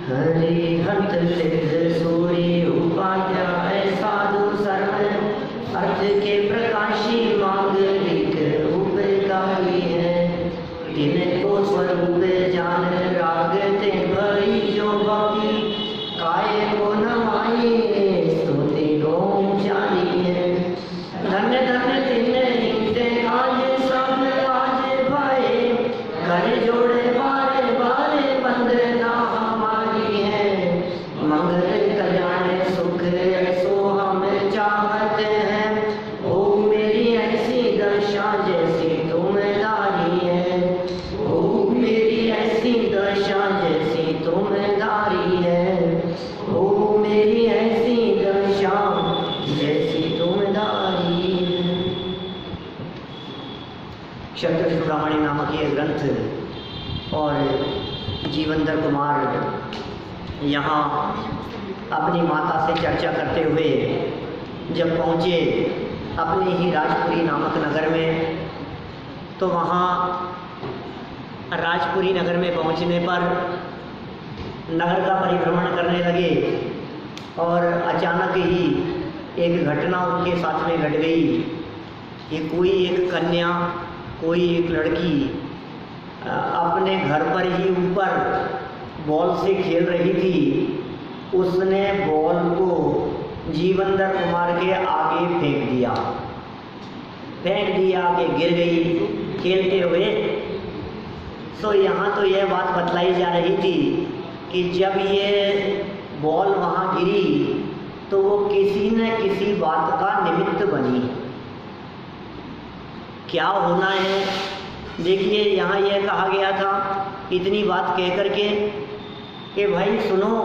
हरिहंत सिद्ध सूर्य उपाध्याय साधु सर्व अर्थ के प्रकाशी मांगलिक उपकारी है। तिनको स्वरूप जान राग ते भई जो भक्ति काय को नमाई स्तुति ओम जानी है। धन्य धन्य तिन्ने आज सब आज भाए कर जोड़े बारे बारे बंदना हमारी है। मंगल कल्याण सुख ऐसो हम चाहत हैं। ओ मेरी ऐसी दशा जैसी तुमदारी है। ओ मेरी ऐसी दशा जैसी तुमदारी है। ओ मेरी ऐसी दशा जैसी तुमदारी है। क्षत्र चूड़ामणि नामक ये ग्रंथ और जीवनधर कुमार यहाँ अपनी माता से चर्चा करते हुए जब पहुँचे अपने ही राजपुरी नामक नगर में, तो वहाँ राजपुरी नगर में पहुँचने पर नगर का परिभ्रमण करने लगे और अचानक ही एक घटना उनके साथ में घट गई कि कोई एक कन्या, कोई एक लड़की अपने घर पर ही ऊपर बॉल से खेल रही थी। उसने बॉल को जीवनधर कुमार के आगे फेंक दिया कि गिर गई खेलते हुए। तो यहाँ तो यह बात बतलाई जा रही थी कि जब ये बॉल वहाँ गिरी तो वो किसी न किसी बात का निमित्त बनी। क्या होना है, देखिए यहाँ यह कहा गया था इतनी बात कह करके कि भाई सुनो,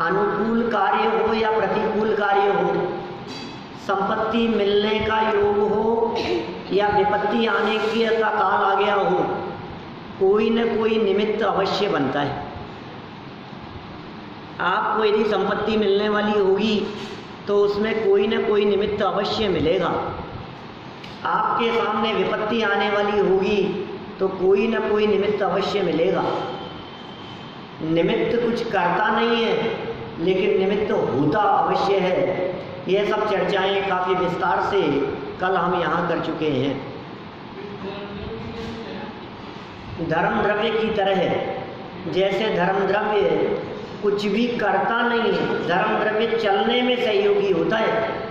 अनुकूल कार्य हो या प्रतिकूल कार्य हो, संपत्ति मिलने का योग हो या विपत्ति आने की का काल आ गया हो, कोई न कोई निमित्त अवश्य बनता है। आपको यदि संपत्ति मिलने वाली होगी तो उसमें कोई न कोई निमित्त अवश्य मिलेगा। आपके सामने विपत्ति आने वाली होगी तो कोई न कोई निमित्त अवश्य मिलेगा। निमित्त कुछ करता नहीं है लेकिन निमित्त होता अवश्य है। यह सब चर्चाएं काफ़ी विस्तार से कल हम यहाँ कर चुके हैं। धर्म द्रव्य की तरह है, जैसे धर्म द्रव्य कुछ भी करता नहीं है, धर्म द्रव्य चलने में सहयोगी होता है।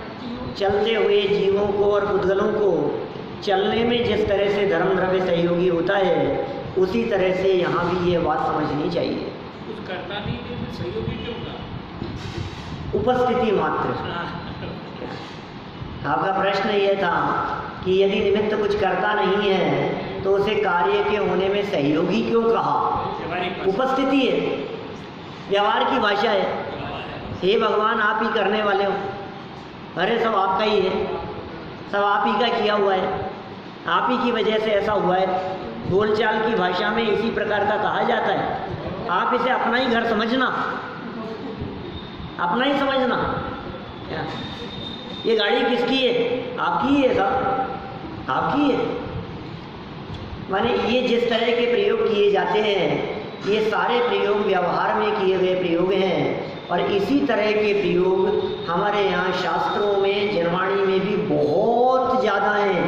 चलते हुए जीवों को और पुद्गलों को चलने में जिस तरह से धर्म द्रव्य सहयोगी होता है, उसी तरह से यहाँ भी ये बात समझनी चाहिए। कुछ करता नहीं तो सहयोगी क्यों होगा? उपस्थिति मात्र। आपका प्रश्न ये था कि यदि निमित्त कुछ करता नहीं है तो उसे कार्य के होने में सहयोगी क्यों कहा? उपस्थिति है, व्यवहार की भाषा है। हे भगवान, आप ही करने वाले हो, अरे सब आपका ही है, सब आप ही का किया हुआ है, आप ही की वजह से ऐसा हुआ है। बोलचाल की भाषा में इसी प्रकार का कहा जाता है। आप इसे अपना ही घर समझना, अपना ही समझना। क्या ये गाड़ी किसकी है? आपकी ही है, सब आपकी है। माने ये जिस तरह के प्रयोग किए जाते हैं, ये सारे प्रयोग व्यवहार में किए गए प्रयोग हैं। और इसी तरह के प्रयोग हमारे यहाँ शास्त्रों में, जनवाणी में भी बहुत ज़्यादा हैं।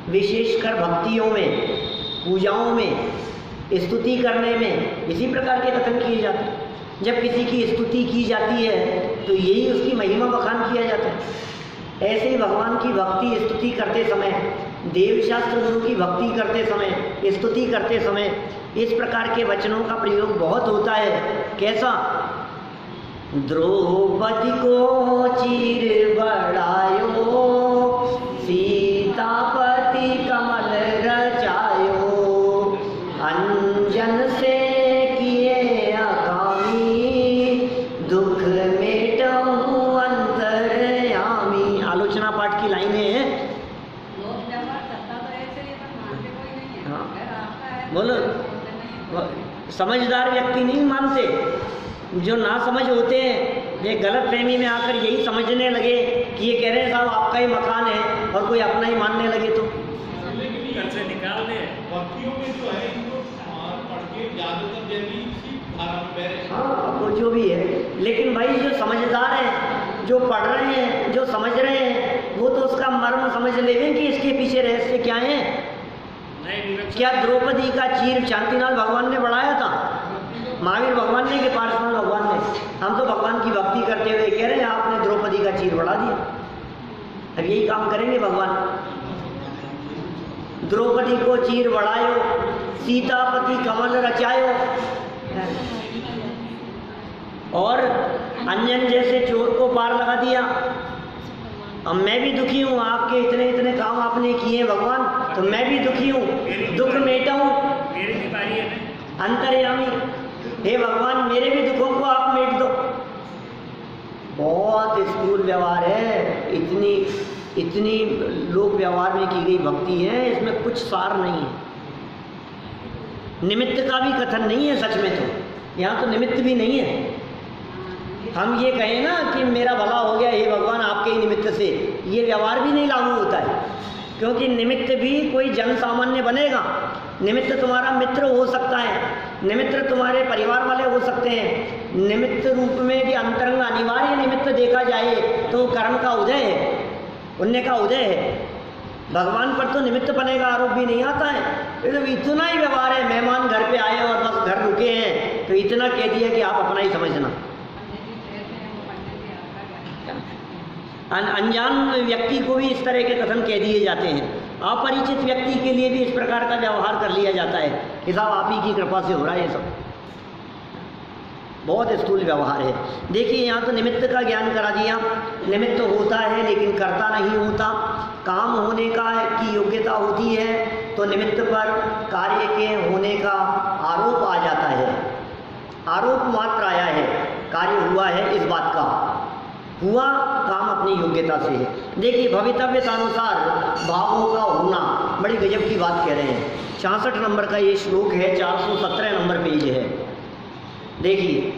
विशेषकर भक्तियों में, पूजाओं में, स्तुति करने में इसी प्रकार के कथन किए जाते हैं। जब किसी की स्तुति की जाती है तो यही उसकी महिमा बखान किया जाता है। ऐसे ही भगवान की भक्ति स्तुति करते समय, देव शास्त्र गुरु की भक्ति करते समय, स्तुति करते समय इस प्रकार के वचनों का प्रयोग बहुत होता है। कैसा? द्रौपदी को चीर बढ़ायो, सीतापति कमल रचायो, अंजन से किए अकामी, दुख मेटहु अंतरयामी। आलोचना पाठ की लाइनें हैं। बोलो, समझदार व्यक्ति नहीं मानते, जो ना समझ होते हैं ये गलत फहमी में आकर यही समझने लगे कि ये कह रहे हैं साहब आपका ही मकान है, और कोई अपना ही मानने लगे तो घर से निकाल दे। भक्तियों में जो है इनको पढ़ के ज्यादातर हाँ वो जो भी है, लेकिन भाई जो समझदार हैं, जो पढ़ रहे हैं, जो समझ रहे हैं, वो तो उसका मर्म समझ लेंगे कि इसके पीछे रहस्य क्या है। क्या द्रौपदी का चीर शांतिलाल भगवान ने बढ़ाया था? महावीर भगवान ने कि पार्श्वनाथ भगवान ने? हम तो भगवान की भक्ति करते हुए कह रहे हैं आपने द्रौपदी का चीर बढ़ा दिया। अब यही काम करेंगे भगवान। द्रौपदी को चीर बढ़ायो, सीतापति कमल रचायो, और अंजन जैसे चोर को पार लगा दिया। अब मैं भी दुखी हूँ, आपके इतने इतने काम आपने किए भगवान, तो मैं भी दुखी हूँ, दुख मेटाऊं। अंतर्यामी, हे भगवान मेरे भी दुखों को आप मेट दो। बहुत स्थूल व्यवहार है, इतनी लोक व्यवहार में की गई भक्ति है, इसमें कुछ सार नहीं है। निमित्त का भी कथन नहीं है सच में, तो यहाँ तो निमित्त भी नहीं है। हम ये कहें ना कि मेरा भला हो गया हे भगवान आपके ही निमित्त से, ये व्यवहार भी नहीं लागू होता है, क्योंकि निमित्त भी कोई जन सामान्य बनेगा। निमित्त तुम्हारा मित्र हो सकता है, निमित्त तुम्हारे परिवार वाले हो सकते हैं। निमित्त रूप में यदि अंतरंग अनिवार्य निमित्त देखा जाए तो कर्म का उदय है, पुण्य का उदय है। भगवान पर तो निमित्त बने का आरोप भी नहीं आता है। तो इतना ही व्यवहार है, मेहमान घर पे आए और बस घर रुके हैं तो इतना कह दिया कि आप अपना ही समझना। अनजान व्यक्ति को भी इस तरह के कथन कह दिए जाते हैं। अपरिचित व्यक्ति के लिए भी इस प्रकार का व्यवहार कर लिया जाता है कि साहब आप ही की कृपा से हो रहा है। ये सब बहुत स्थूल व्यवहार है। देखिए यहाँ तो निमित्त का ज्ञान करा दिया। निमित्त होता है लेकिन कर्ता नहीं होता। काम होने का की योग्यता होती है तो निमित्त पर कार्य के होने का आरोप आ जाता है। आरोप मात्र आया है, कार्य हुआ है इस बात का, हुआ काम अपनी योग्यता से है। देखिए भवितव्यतानुसार भावों का होना, बड़ी गजब की बात कह रहे हैं। 66 नंबर का ये श्लोक है, 417 नंबर पेज है। देखिए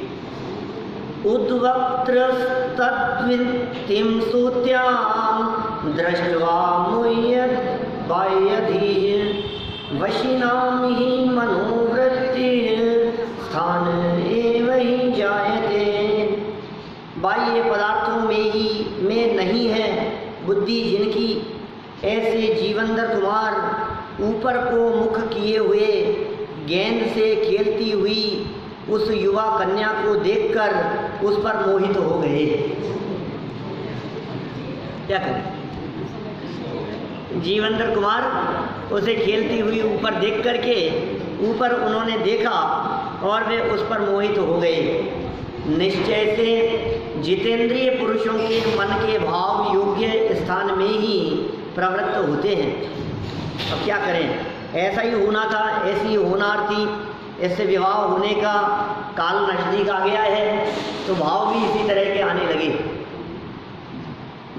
उद्वक्त्रस्तत्वित्तिं सुत्यां दृष्ट्वा मुह्यत् बाह्यधीः वशिनां हि मनोवृत्तिः स्थान एव हि जायते। बाह्य पदार्थों में नहीं है बुद्धि जिनकी, ऐसे जीवनदर कुमार ऊपर को मुख किए हुए गेंद से खेलती हुई उस युवा कन्या को देखकर उस पर मोहित हो गए। क्या करें? जीवनदर कुमार उसे खेलती हुई ऊपर देख करके ऊपर उन्होंने देखा और वे उस पर मोहित हो गए। निश्चय से जितेंद्रिय पुरुषों के मन के भाव योग्य स्थान में ही प्रवृत्त होते हैं। अब क्या करें, ऐसा ही होना था, ऐसी होनार थी, ऐसे विवाह होने का काल नजदीक आ गया है तो भाव भी इसी तरह के आने लगे।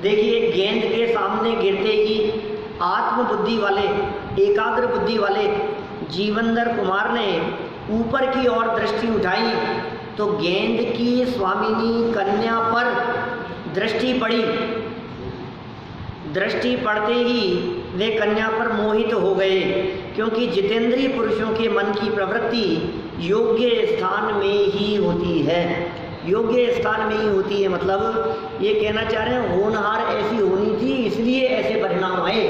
देखिए गेंद के सामने गिरते ही आत्मबुद्धि वाले, एकाग्र बुद्धि वाले जीवनदर कुमार ने ऊपर की ओर दृष्टि उठाई तो गेंद की स्वामिनी कन्या पर दृष्टि पड़ी। दृष्टि पड़ते ही वे कन्या पर मोहित हो गए, क्योंकि जितेंद्रिय पुरुषों के मन की प्रवृत्ति योग्य स्थान में ही होती है। योग्य स्थान में ही होती है, मतलब ये कहना चाह रहे हैं होनहार ऐसी होनी थी इसलिए ऐसे परिणाम आए,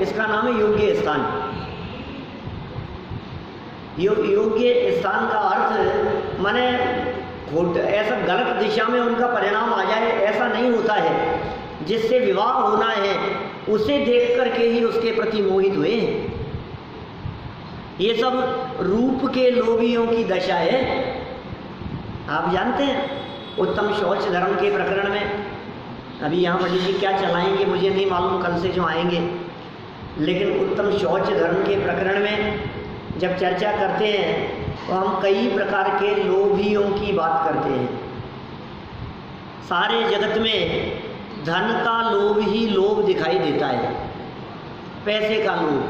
इसका नाम है योग्य स्थान। योग्य स्थान का अर्थ माने ऐसा गलत दिशा में उनका परिणाम आ जाए ऐसा नहीं होता है। जिससे विवाह होना है उसे देख करके ही उसके प्रति मोहित हुए हैं। ये सब रूप के लोभियों की दशा है। आप जानते हैं उत्तम शौच धर्म के प्रकरण में, अभी यहाँ पंडित जी क्या चलाएंगे मुझे नहीं मालूम, कल से जो आएंगे, लेकिन उत्तम शौच धर्म के प्रकरण में जब चर्चा करते हैं तो हम कई प्रकार के लोभियों की बात करते हैं। सारे जगत में धन का लोभ ही लोभ दिखाई देता है। पैसे का लोभ,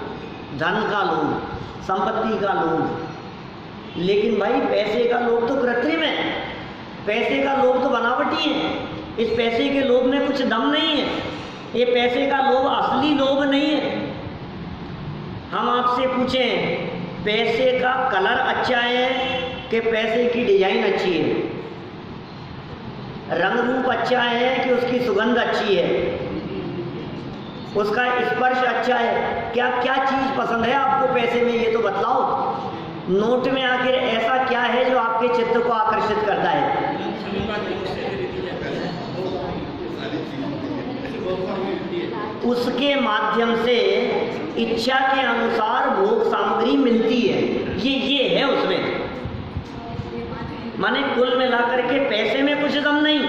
धन का लोभ, संपत्ति का लोभ। लेकिन भाई पैसे का लोभ तो कृत्रिम है, पैसे का लोभ तो बनावटी है। इस पैसे के लोभ में कुछ दम नहीं है। ये पैसे का लोभ असली लोभ नहीं है। हम आपसे पूछें पैसे का कलर अच्छा है कि पैसे की डिजाइन अच्छी है, रंग रूप अच्छा है कि उसकी सुगंध अच्छी है, उसका स्पर्श अच्छा है। क्या क्या चीज़ पसंद है आपको पैसे में, ये तो बतलाओ। नोट में आखिर ऐसा क्या है जो आपके चित्त को आकर्षित करता है? उसके माध्यम से इच्छा के अनुसार भोग सामग्री मिलती है, ये है उसमें। माने कुल मिलाकर के पैसे में कुछ दम नहीं,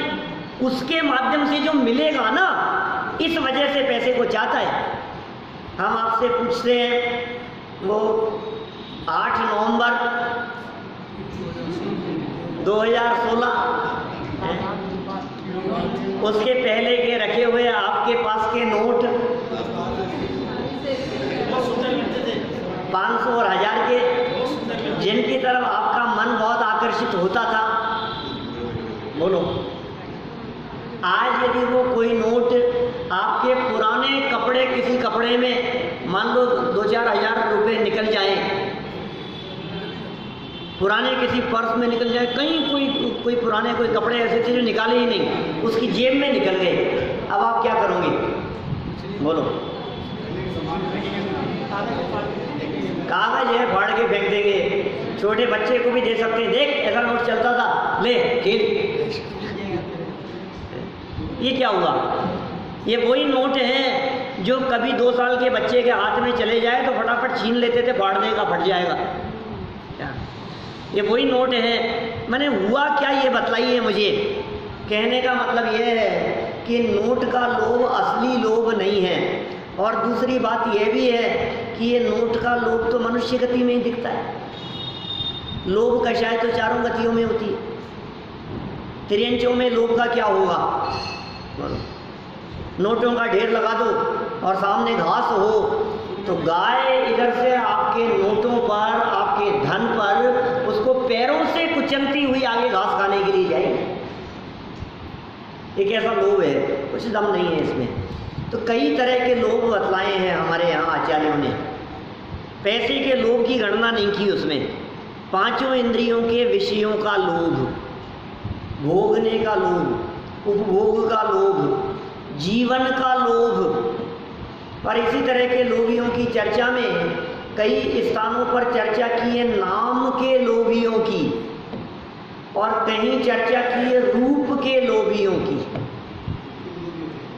उसके माध्यम से जो मिलेगा ना, इस वजह से पैसे को चाहता है। हम आपसे पूछते हैं वो 8 नवंबर 2016 उसके पहले के रखे हुए आपके पास के नोट 500 और 1000 के, जिनकी तरफ आपका मन बहुत आकर्षित होता था, बोलो आज यदि वो कोई नोट आपके पुराने कपड़े, किसी कपड़े में मान लो 2-4 हज़ार रुपये निकल जाए, पुराने किसी पर्स में निकल जाए, कहीं कोई पुराने कोई कपड़े ऐसे थे जो निकाले ही नहीं, उसकी जेब में निकल गए, अब आप क्या करोगे? बोलो। कागज है फाड़ के फेंक देंगे, छोटे बच्चे को भी दे सकते हैं, देख ऐसा नोट चलता था, ले खेल। ये क्या हुआ? ये वही नोट है जो कभी 2 साल के बच्चे के हाथ में चले जाए तो फटाफट छीन लेते थे, फाड़ देगा, फट जाएगा। क्या ये वही नोट है? मैंने हुआ क्या ये बतलाइए मुझे। कहने का मतलब ये है कि नोट का लोभ असली लोभ नहीं है। और दूसरी बात यह भी है कि ये नोट का लोभ तो मनुष्य गति में ही दिखता है, लोभ कषाय तो 4 गतियों में होती है, त्रियंचों में लोभ का क्या होगा? नोटों का ढेर लगा दो और सामने घास हो तो गाय इधर से आपके नोटों पर, आपके धन पर, उसको पैरों से कुचलती हुई आगे घास खाने के लिए जाएगी। एक ऐसा लोभ है, कुछ दम नहीं है इसमें। तो कई तरह के लोभ बतलाए हैं हमारे यहाँ आचार्यों ने। पैसे के लोभ की गणना नहीं की उसमें। 5 इंद्रियों के विषयों का लोभ, भोगने का लोभ, उपभोग का लोभ, जीवन का लोभ, और इसी तरह के लोभियों की चर्चा में कई स्थानों पर चर्चा की है नाम के लोभियों की, और कहीं चर्चा की है रूप के लोभियों की।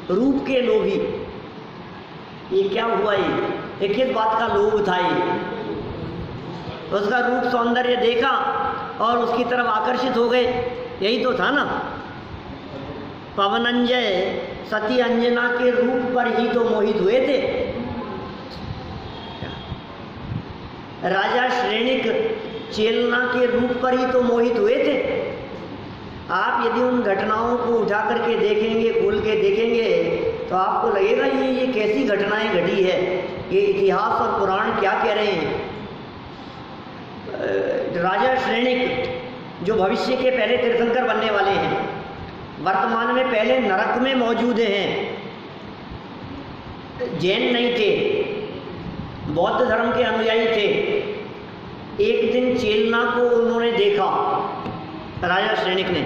रूप के लोभी, ये क्या हुआ? ये किस बात का लोभ था? ये उसका रूप सौंदर्य देखा और उसकी तरफ आकर्षित हो गए, यही तो था ना। पवनंजय सती अंजना के रूप पर ही तो मोहित हुए थे। राजा श्रेणिक चेलना के रूप पर ही तो मोहित हुए थे। आप यदि उन घटनाओं को उठा करके देखेंगे, खोल के देखेंगे, तो आपको लगेगा ये कैसी घटनाएं घटी है, ये इतिहास और पुराण क्या कह रहे हैं। राजा श्रेणिक जो भविष्य के पहले तीर्थंकर बनने वाले हैं, वर्तमान में पहले नरक में मौजूद हैं, जैन नहीं थे, बौद्ध धर्म के अनुयायी थे। एक दिन चेलना को उन्होंने देखा, राजा श्रेणिक ने,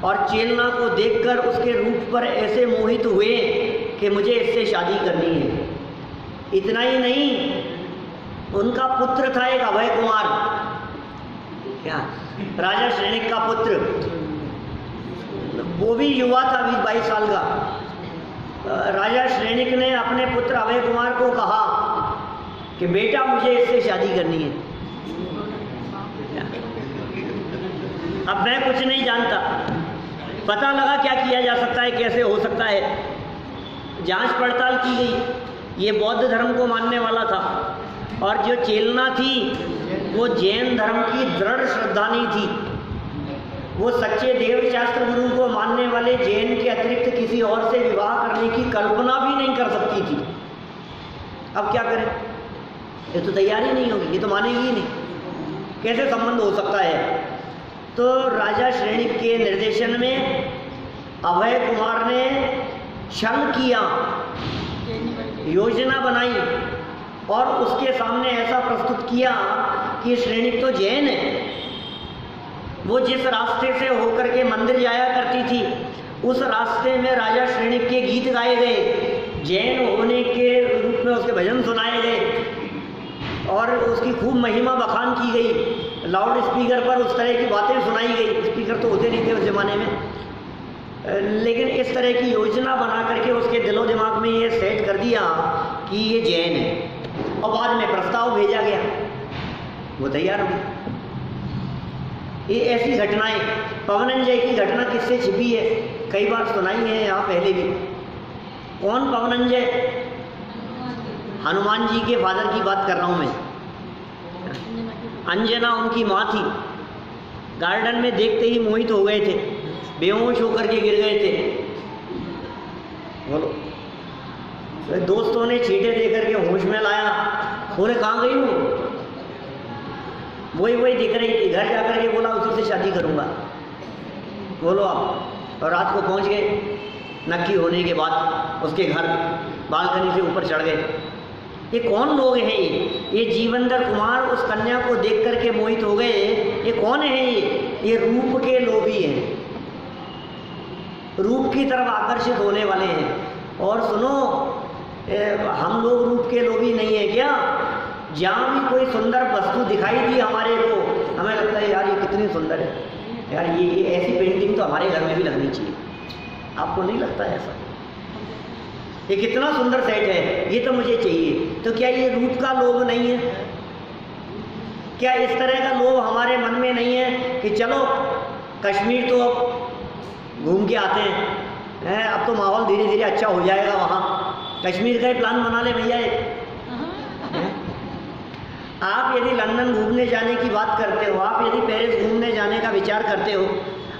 और चेलना को देखकर उसके रूप पर ऐसे मोहित हुए कि मुझे इससे शादी करनी है। इतना ही नहीं, उनका पुत्र था एक अभय कुमार, क्या राजा श्रेणिक का पुत्र, वो भी युवा था, 20-22 साल का। राजा श्रेणिक ने अपने पुत्र अभय कुमार को कहा कि बेटा मुझे इससे शादी करनी है। अब मैं कुछ नहीं जानता, पता लगा क्या किया जा सकता है, कैसे हो सकता है। जांच पड़ताल की गई, ये बौद्ध धर्म को मानने वाला था, और जो चेलना थी वो जैन धर्म की दृढ़ श्रद्धानी थी। वो सच्चे देव शास्त्र गुरु को मानने वाले जैन के अतिरिक्त किसी और से विवाह करने की कल्पना भी नहीं कर सकती थी। अब क्या करें? ये तो तैयारी नहीं होगी, ये तो मानेगी ही नहीं, कैसे संबंध हो सकता है। तो राजा श्रेणिक के निर्देशन में अभय कुमार ने छल किया, योजना बनाई, और उसके सामने ऐसा प्रस्तुत किया कि श्रेणिक तो जैन है वो जिस रास्ते से होकर के मंदिर जाया करती थी, उस रास्ते में राजा श्रेणिक के गीत गाए गए, जैन होने के रूप में उसके भजन सुनाए गए और उसकी खूब महिमा बखान की गई। लाउड स्पीकर पर उस तरह की बातें सुनाई गई। स्पीकर तो होते नहीं थे उस ज़माने में, लेकिन इस तरह की योजना बना करके उसके दिलो दिमाग में ये सेट कर दिया कि ये जैन है, और बाद में प्रस्ताव भेजा गया, वो तैयार हो गई। ये ऐसी घटनाएं, पवनंजय की घटना किससे छिपी है, कई बार सुनाई है यहाँ पहले भी। कौन पवनंजय? हनुमान जी के फादर की बात कर रहा हूँ मैं। अंजना उनकी माँ थी। गार्डन में देखते ही मोहित हो गए थे, बेहोश होकर के गिर गए थे। बोलो, तो दोस्तों ने छींटे दे करके होश में लाया। बोले कहाँ गई हूँ? वही दिख रही थी। घर जाकर के बोला उसी से शादी करूँगा। बोलो आप, और रात को पहुँच गए। नक्की होने के बाद उसके घर बालकनी से ऊपर चढ़ गए। ये कौन लोग हैं? ये जीवंदर कुमार उस कन्या को देख करके मोहित हो गए। ये कौन है? ये रूप के लोभी हैं, रूप की तरफ आकर्षित होने वाले हैं। और सुनो, हम लोग रूप के लोभी नहीं है क्या? जहाँ भी कोई सुंदर वस्तु दिखाई दी हमारे को, हमें लगता है यार ये कितनी सुंदर है, यार ये ऐसी पेंटिंग तो हमारे घर में भी लगनी चाहिए। आपको नहीं लगता है ऐसा? ये कितना सुंदर सेट है, ये तो मुझे चाहिए। तो क्या ये रूप का लोभ नहीं है? क्या इस तरह का लोभ हमारे मन में नहीं है कि चलो कश्मीर तो अब घूम के आते हैं, अब तो माहौल धीरे धीरे अच्छा हो जाएगा, वहाँ कश्मीर का ही प्लान बना ले भैया। आप यदि लंदन घूमने जाने की बात करते हो, आप यदि पेरिस घूमने जाने का विचार करते हो,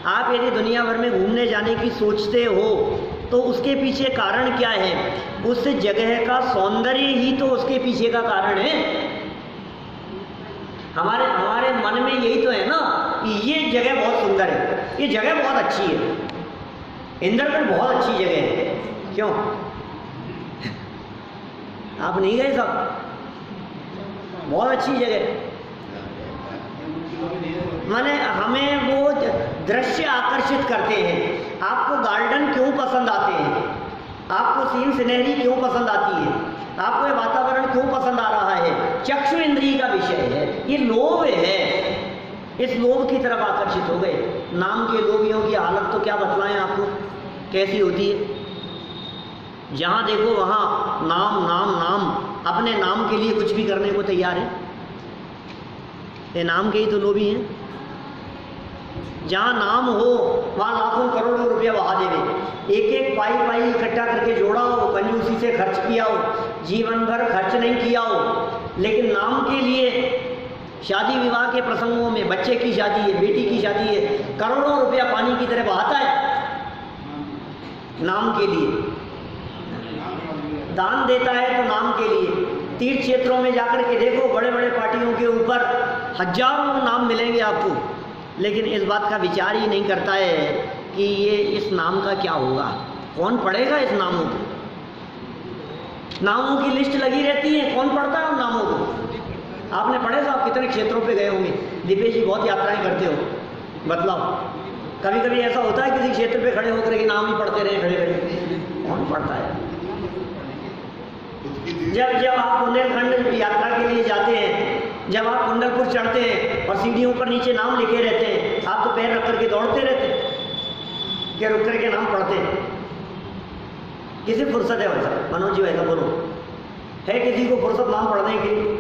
आप यदि दुनिया भर में घूमने जाने की सोचते हो, तो उसके पीछे कारण क्या है? उस जगह का सौंदर्य ही तो उसके पीछे का कारण है। हमारे मन में यही तो है ना कि ये जगह बहुत सुंदर है, ये जगह बहुत अच्छी है, इंद्रगढ़ बहुत अच्छी जगह है। क्यों? आप नहीं गए साहब? बहुत अच्छी जगह। माने हमें वो दृश्य आकर्षित करते हैं। आपको गार्डन क्यों पसंद आते हैं? आपको सीन सिनेरी क्यों पसंद आती है? आपको ये वातावरण क्यों पसंद आ रहा है? चक्षु इंद्रिय का विषय है, ये लोभ है। इस लोभ की तरफ आकर्षित हो गए। नाम के लोभियों की हालत तो क्या बतलाएं आपको, कैसी होती है? जहाँ देखो वहाँ नाम नाम नाम, अपने नाम के लिए कुछ भी करने को तैयार है। ये नाम के ही तो लोभी हैं। जहाँ नाम हो वहाँ लाखों करोड़ों रुपया बहा देवे। एक एक पाई इकट्ठा करके जोड़ा हो, कंजूसी से खर्च किया हो, जीवन भर खर्च नहीं किया हो, लेकिन नाम के लिए शादी विवाह के प्रसंगों में, बच्चे की शादी है, बेटी की शादी है, करोड़ों रुपया पानी की तरह बहाता है नाम के लिए। दान देता है तो नाम के लिए। तीर्थ क्षेत्रों में जाकर के देखो, बड़े बड़े पार्टियों के ऊपर हजारों नाम मिलेंगे आपको, लेकिन इस बात का विचार ही नहीं करता है कि ये इस नाम का क्या होगा, कौन पढ़ेगा इस नामों को। नामों की लिस्ट लगी रहती है, कौन पढ़ता है उन नामों को? आपने पढ़े साहब, कितने क्षेत्रों पे गए होंगे, दिपेश जी बहुत यात्राएं करते हो, बतलाओ कभी कभी ऐसा होता है किसी क्षेत्र पे खड़े होकर के नाम ही पढ़ते रहे खड़े खड़े? कौन पढ़ता है? जब आप बुंदेलखंड यात्रा के लिए जाते हैं, जब आप कुंडलपुर चढ़ते हैं और सीढ़ियों पर नीचे नाम लिखे रहते हैं, आप तो पैर रख करके दौड़ते रहते हैं कि रुक करके नाम पढ़ते हैं। किसी फुर्सत है वैसा? मनोज जी वैसा बोलो, है किसी को फुर्सत नाम पढ़ने के लिए?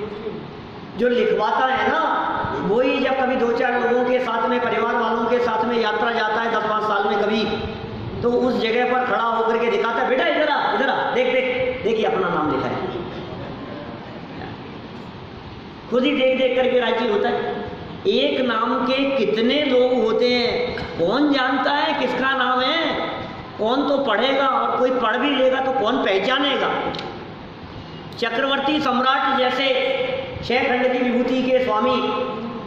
जो लिखवाता है ना, वही जब कभी 2-4 लोगों के साथ में, परिवार वालों के साथ में यात्रा जाता है 10-5 साल में कभी, तो उस जगह पर खड़ा होकर के दिखाता है, बेटा इधर आ, देखिए अपना नाम लिखा है। खुद ही देख करके राजी होता है। एक नाम के कितने लोग होते हैं, कौन जानता है किसका नाम है? कौन तो पढ़ेगा, और कोई पढ़ भी लेगा तो कौन पहचानेगा? चक्रवर्ती सम्राट जैसे 6 खंड की विभूति के स्वामी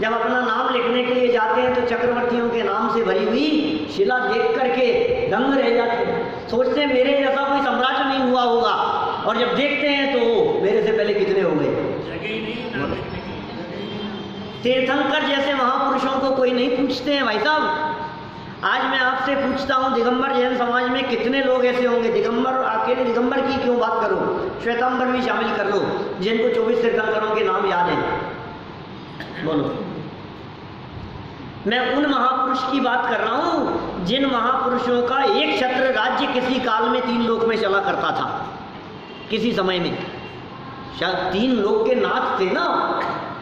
जब अपना नाम लिखने के लिए जाते हैं तो चक्रवर्तियों के नाम से भरी हुई शिला देख करके दंग रह जाते हैं। सोचते हैं मेरे जैसा कोई सम्राट नहीं हुआ होगा, और जब देखते हैं तो मेरे से पहले कितने हो गए। तीर्थंकर जैसे महापुरुषों को कोई नहीं पूछ पूछते हैं भाई साहब, आज मैं आपसे पूछता हूँ दिगंबर जैन समाज में कितने लोग ऐसे होंगे, दिगंबर अकेले दिगंबर की क्यों बात करो, श्वेतांबर भी शामिल कर लो, जिनको 24 तीर्थंकरों के नाम याद हैं, बोलो। मैं उन महापुरुष की बात कर रहा हूँ जिन महापुरुषों का एक छत्र राज्य किसी काल में 3 लोक में चला करता था, किसी समय में। 3 लोक के नाथ थे ना,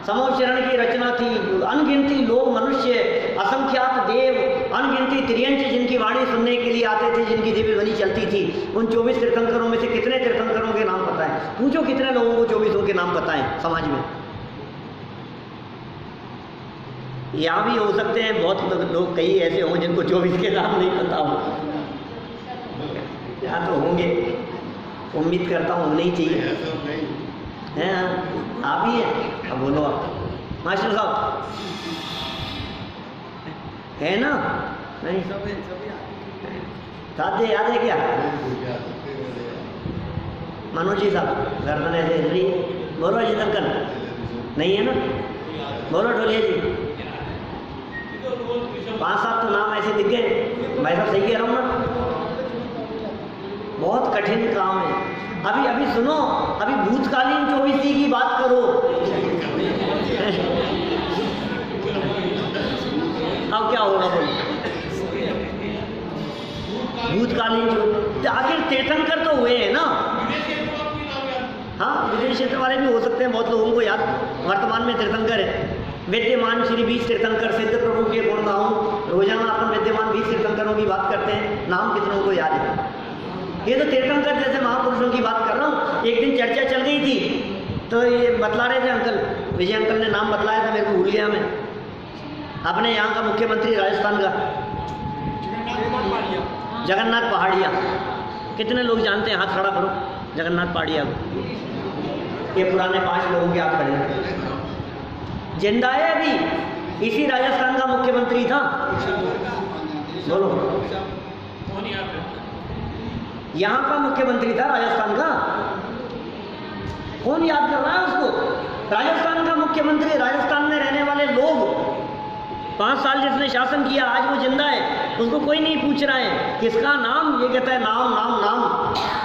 समोचरण की रचना थी, अनगिनती लोग मनुष्य, असंख्यात देव, अनगिनती त्रियंच जिनकी वाणी सुनने के लिए आते थे, जिनकी दिव्य ध्वनि चलती थी। उन 24 तीर्थंकरों में से कितने तीर्थंकरों के नाम पता है? पूछो कितने लोगों को 24 के नाम पता है समाज में। यहाँ भी हो सकते हैं बहुत लोग, कई ऐसे हों जिनको 24 के नाम नहीं पता हो, यहाँ तो होंगे, उम्मीद करता हूँ होने ही चाहिए। हैं आप ही हैं, अब बोलो आप मास्टर साहब, है ना? नहीं साथ याद है क्या? मनोज जी साहब गर्दन ऐसे हिल रही है, बोलो जी तंकन नहीं है ना, बोलो ढोलिया जी। 5-7 तो नाम ऐसे दिख गए भाई साहब, सही कह रहा हूँ ना? बहुत कठिन काम है। अभी सुनो, अभी भूतकालीन 24 की बात करो। अब क्या होगा बोलो? भूतकालीन जो आखिर तीर्थंकर तो हुए हैं ना। हाँ, विदेश क्षेत्र वाले भी हो सकते हैं, बहुत लोगों को याद वर्तमान में तीर्थंकर है। विद्यमान श्री 20 तीर्थंकर सिद्ध प्रभु के गुण गाऊं, रोजाना अपन विद्यमान 20 तीर्थंकरों की बात करते हैं, नाम कितनों को याद है? ये तो तीर्थंकर जैसे महापुरुषों की बात कर रहा हूँ। एक दिन चर्चा चल गई थी तो ये बतला रहे थे अंकल, विजय अंकल ने नाम बतलाया था, मेरे को भूल गया मैं, अपने यहाँ का मुख्यमंत्री राजस्थान का जगन्नाथ पहाड़िया। कितने लोग जानते हैं? हाथ खड़ा करो जगन्नाथ पहाड़िया को। ये पुराने 5 लोगों के हाथ खड़े हैं। जिंदा है अभी, इसी राजस्थान का मुख्यमंत्री था। बोलो, यहाँ का मुख्यमंत्री था राजस्थान का। कौन याद कर रहा है उसको? राजस्थान का मुख्यमंत्री, राजस्थान में रहने वाले लोग, 5 साल जिसने शासन किया, आज वो जिंदा है, उसको कोई नहीं पूछ रहा है किसका नाम। ये कहता है नाम नाम नाम,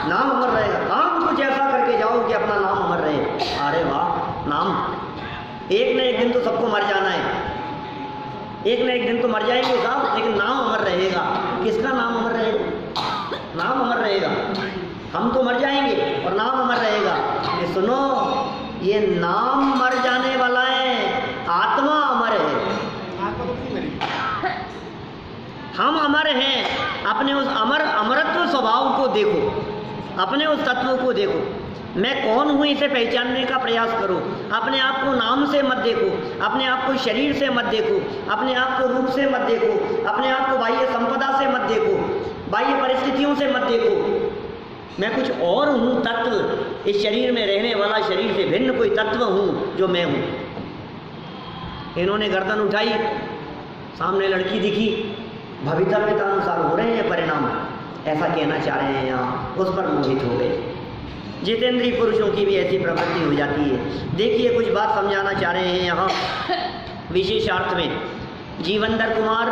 नाम अमर रहेगा। काम कुछ ऐसा करके जाओ कि अपना नाम अमर रहे। अरे वाह, नाम एक न एक दिन तो सबको मर जाना है, एक न एक दिन तो मर जाएंगे साहब, लेकिन नाम अमर रहेगा। किसका नाम अमर रहेगा? नाम अमर रहेगा। हम तो मर जाएंगे और नाम अमर रहेगा। ये सुनो, ये नाम मर जाने वाला है, आत्मा अमर है। हम अमर हैं। अपने उस अमरत्व स्वभाव को देखो, अपने उस तत्व को देखो। मैं कौन हूँ इसे पहचानने का प्रयास करो। अपने आप को नाम से मत देखो, अपने आप को शरीर से मत देखो, अपने आप को रूप से मत देखो, अपने आप को बाह्य संपदा से मत देखो, बाह्य परिस्थितियों से मत देखो। मैं कुछ और हूँ, तत्व, इस शरीर में रहने वाला, शरीर से भिन्न कोई तत्व हूँ जो मैं हूँ। इन्होंने गर्दन उठाई, सामने लड़की दिखी, भवितव्यतानुसार हो रहे हैं परिणाम, ऐसा कहना चाह रहे हैं यहाँ, उस पर मोहित हो गए। जितेंद्रीय पुरुषों की भी ऐसी प्रवृत्ति हो जाती है। देखिए, कुछ बात समझाना चाह रहे हैं यहाँ विशेषार्थ में। जीवंदर कुमार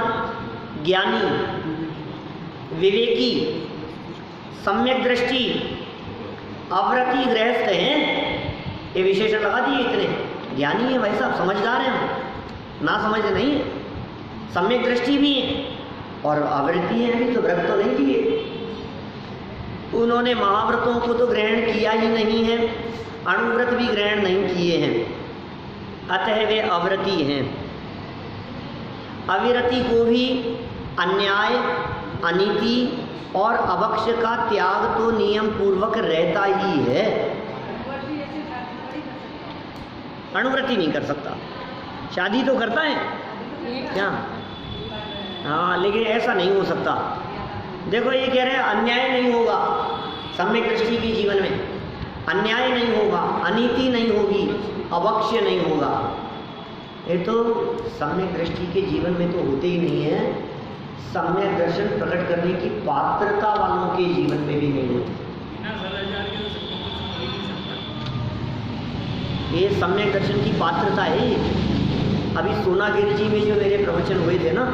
ज्ञानी, विवेकी, सम्यक दृष्टि, अव्रती गृहस्थ हैं। ये विशेषण लगा दिए। इतने ज्ञानी है भाई साहब, समझदार हैं, ना समझ नहीं है, सम्यक दृष्टि भी है और अव्रती है भी, तो व्रत तो नहीं किए उन्होंने। महाव्रतों को तो ग्रहण किया ही नहीं है, अणुव्रत भी ग्रहण नहीं किए हैं, अतः वे अव्रती हैं। अविरति को भी अन्याय, अनीति और अवक्ष का त्याग तो नियम पूर्वक रहता ही है। अणुव्रति नहीं कर सकता, शादी तो करता है क्या? हाँ, लेकिन ऐसा नहीं हो सकता। देखो, ये कह रहे हैं अन्याय नहीं होगा, सम्यक दृष्टि के जीवन में अन्याय नहीं होगा, अनीति नहीं होगी, अवक्ष्य नहीं होगा। ये तो सम्यक दृष्टि के जीवन में तो होते ही नहीं है, सम्यक दर्शन प्रकट करने की पात्रता वालों के जीवन में भी नहीं होती। ये सम्यक दर्शन की पात्रता है। अभी सोनागिरी जी में जो मेरे प्रवचन हुए थे ना,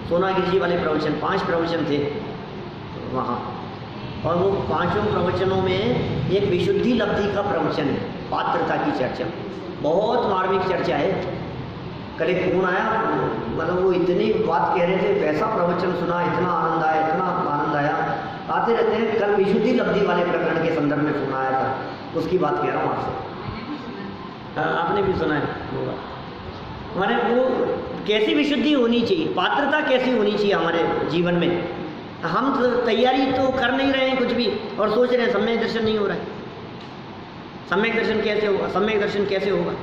सोनागिरी जी वाले प्रवचन 5 प्रवचन थे वहाँ, और वो 5 प्रवचनों में एक विशुद्धि लब्धि का प्रवचन है, पात्रता की चर्चा, बहुत मार्मिक चर्चा है। कल एक फोन आया, मतलब वो इतनी बात कह रहे थे, वैसा प्रवचन सुना, इतना आनंद आया, इतना आनंद आया। आते रहते हैं, कल विशुद्धि लब्धि वाले प्रकरण के संदर्भ में फोन आया था, उसकी बात कह रहा हूँ आपसे। आपने भी सुना है, माने वो कैसी विशुद्धि होनी चाहिए, पात्रता कैसी होनी चाहिए हमारे जीवन में। हम तो तैयारी तो कर नहीं रहे हैं कुछ भी, और सोच रहे हैं सम्यक दर्शन नहीं हो रहा है। सम्यक दर्शन कैसे होगा, सम्यक दर्शन कैसे होगा,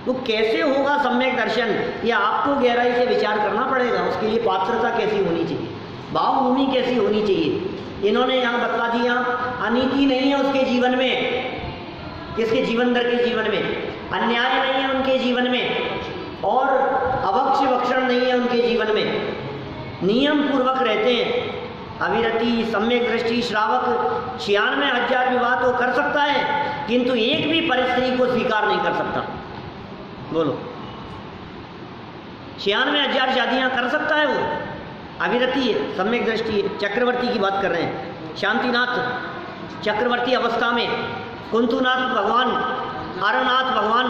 वो कैसे होगा सम्यक दर्शन, ये आपको गहराई से विचार करना पड़ेगा। उसके लिए पात्रता कैसी होनी चाहिए, भावभूमि कैसी होनी चाहिए। इन्होंने यहाँ बतला दिया, अनीति नहीं है उसके जीवन में, किसके जीवनदर के जीवन में, अन्याय नहीं है उनके जीवन में, और अभक्ष्य भक्षण नहीं है उनके जीवन में, नियम पूर्वक रहते हैं। अविरति, सम्यक दृष्टि, श्रावक 96,000 विवाह तो कर सकता है, किंतु एक भी परिस्थिति को स्वीकार नहीं कर सकता। बोलो, 96,000 शादियाँ कर सकता है वो, अविरति है, सम्यक दृष्टि है। चक्रवर्ती की बात कर रहे हैं, शांतिनाथ चक्रवर्ती अवस्था में, कुंतुनाथ भगवान, आरनाथ भगवान,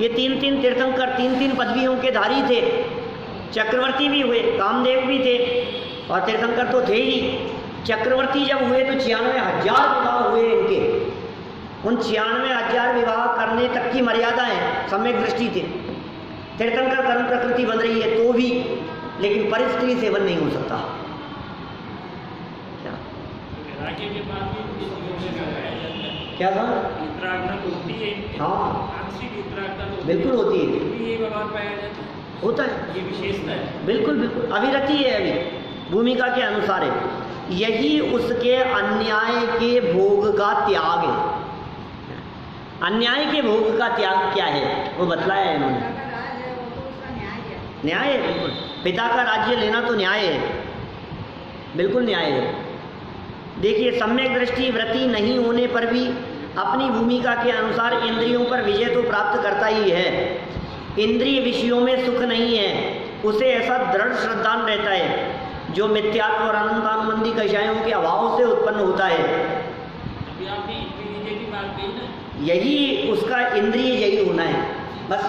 ये 3-3 तीर्थंकर, 3-3 पदवियों के धारी थे। चक्रवर्ती भी हुए, कामदेव भी थे, और तीर्थंकर तो थे ही। चक्रवर्ती जब हुए तो 96,000 विवाह हुए इनके। उन 96,000 विवाह करने तक की मर्यादा है, सम्यक दृष्टि थे। तीर्थंकर कर्म प्रकृति बन रही है तो भी, लेकिन परिस्थिति सेवन नहीं हो सकता। क्या था? हाँ, बिल्कुल होती है, होता है, ये विशेषता है। बिल्कुल बिल्कुल अविरति है, अभी भूमिका के अनुसार है। यही उसके अन्याय के भोग का त्याग है। अन्याय के भोग का त्याग क्या है वो बतलाया है इन्होंने। न्याय है, बिल्कुल। पिता का राज्य लेना तो न्याय है, बिल्कुल न्याय है। देखिए, सम्यक दृष्टि वृत्ति नहीं होने पर भी अपनी भूमिका के अनुसार इंद्रियों पर विजय तो प्राप्त करता ही है। इंद्रिय विषयों में सुख नहीं है, उसे ऐसा दृढ़ श्रद्धान रहता है जो मिथ्यात्व और अनंतानुबंधी कषायों के अभाव से उत्पन्न होता है। अभी आपने इंद्रिय विजय की बात कही ना, यही उसका इंद्रिय यही होना है, बस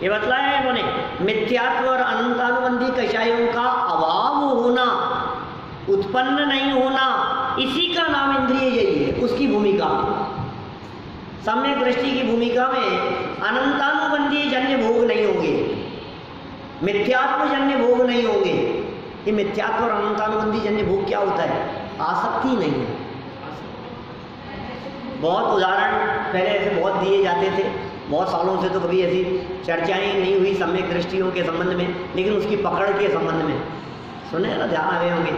ये बतलाया है इन्होंने। मिथ्यात्व और अनंतानुबंधी कषायों का अभाव होना, उत्पन्न नहीं होना, इसी का नाम इंद्रिय यही है। उसकी भूमिका, सम्यक दृष्टि की भूमिका में अनंतानुबंधी जन्य भोग नहीं होंगे, मिथ्यात्व जन्य भोग नहीं होंगे। ये मिथ्यात्व और अनंतानुबंधी जन्य भोग क्या होता है? आसक्ति नहीं है। बहुत उदाहरण पहले ऐसे बहुत दिए जाते थे, बहुत सालों से तो कभी ऐसी चर्चाएं नहीं हुई सम्यक दृष्टियों के संबंध में, लेकिन उसकी पकड़ के संबंध में सुने ना, ध्यान आए होंगे।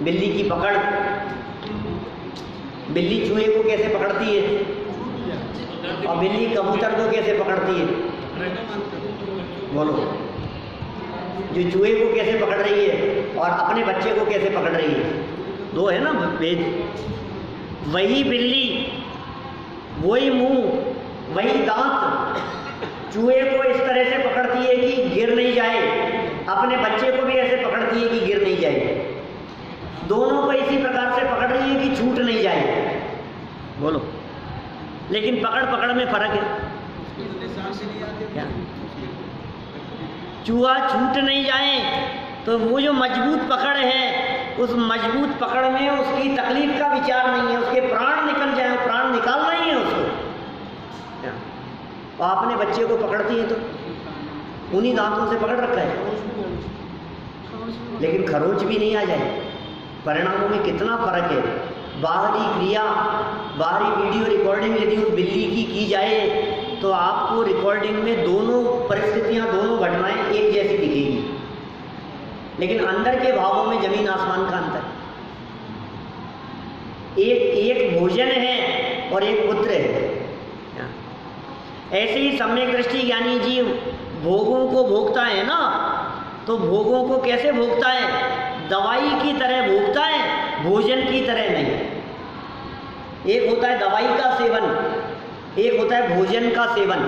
बिल्ली की पकड़, बिल्ली चूहे को कैसे पकड़ती है, और बिल्ली कबूतर को कैसे पकड़ती है? बोलो, जो चूहे को कैसे पकड़ रही है और अपने बच्चे को कैसे पकड़ रही है, दो है ना भेद। वही बिल्ली, वही मुंह, वही दांत चूहे को इस तरह से पकड़ती है कि गिर नहीं जाए, अपने बच्चे को भी ऐसे पकड़ती है कि गिर नहीं जाए। दोनों को इसी प्रकार से पकड़ रही है कि छूट नहीं जाए। बोलो, लेकिन पकड़ पकड़ में फर्क है क्या? चूहा छूट नहीं जाए तो वो जो मजबूत पकड़ है, उस मजबूत पकड़ में उसकी तकलीफ का विचार नहीं है, उसके प्राण निकल जाए, प्राण निकालना ही है उसको। और अपने बच्चे को पकड़ती है तो उन्हीं दांतों से पकड़ रखा है, लेकिन खरोच भी नहीं आ जाए। परिणामों में कितना फर्क है। बाहरी क्रिया, बाहरी वीडियो रिकॉर्डिंग यदि उस बिल्ली की जाए तो आपको रिकॉर्डिंग में दोनों परिस्थितियां, दोनों घटनाएं एक जैसी दिखेगी, लेकिन अंदर के भावों में जमीन आसमान का अंतर। एक भोजन है और एक पुत्र है। ऐसे ही सम्यक दृष्टि ज्ञानी जीव भोगों को भोगता है ना, तो भोगों को कैसे भोगता है? दवाई की तरह भोगता है, भोजन की तरह नहीं। एक होता है दवाई का सेवन, एक होता है भोजन का सेवन।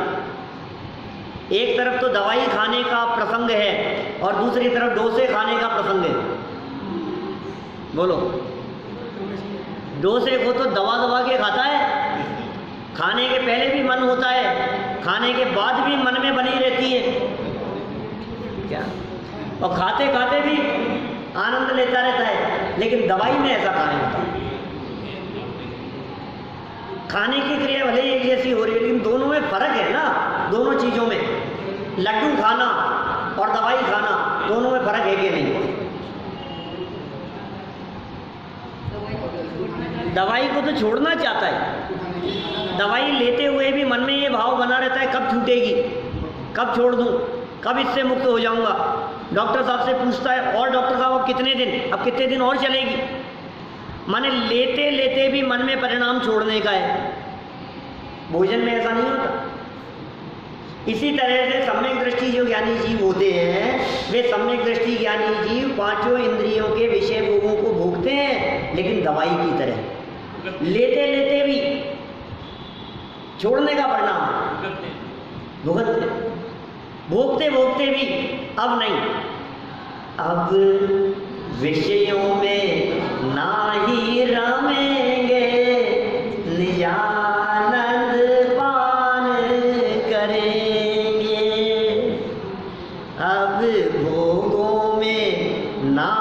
एक तरफ तो दवाई खाने का प्रसंग है और दूसरी तरफ डोसे खाने का प्रसंग है। बोलो, डोसे को तो दबा दबा के खाता है, खाने के पहले भी मन होता है, खाने के बाद भी मन में बनी रहती है क्या, और खाते खाते भी आनंद लेता रहता है। लेकिन दवाई में ऐसा कहाँ होता है? खाने की क्रिया भले एक जैसी हो रही है, लेकिन दोनों में फर्क है ना। दोनों चीजों में, लड्डू खाना और दवाई खाना, दोनों में फर्क है कि नहीं? दवाई को तो छोड़ना चाहता है, दवाई लेते हुए भी मन में ये भाव बना रहता है कब छूटेगी, कब छोड़ दूं, कब इससे मुक्त हो जाऊंगा। डॉक्टर साहब से पूछता है, और डॉक्टर साहब अब कितने दिन, अब कितने दिन और चलेगी? माने लेते लेते भी मन में परिणाम छोड़ने का है। भोजन में ऐसा नहीं होता। इसी तरह से सम्यक दृष्टि जो ज्ञानी जीव होते हैं, वे सम्यक दृष्टि ज्ञानी जीव पांचों इंद्रियों के विषय भोगों को भोगते हैं, लेकिन दवाई की तरह लेते लेते भी छोड़ने का परिणाम भुगतते, भोगते भोगते भी अब नहीं, अब विषयों में नाही रमेंगे, निजानंद पान करेंगे। अब भोगों में ना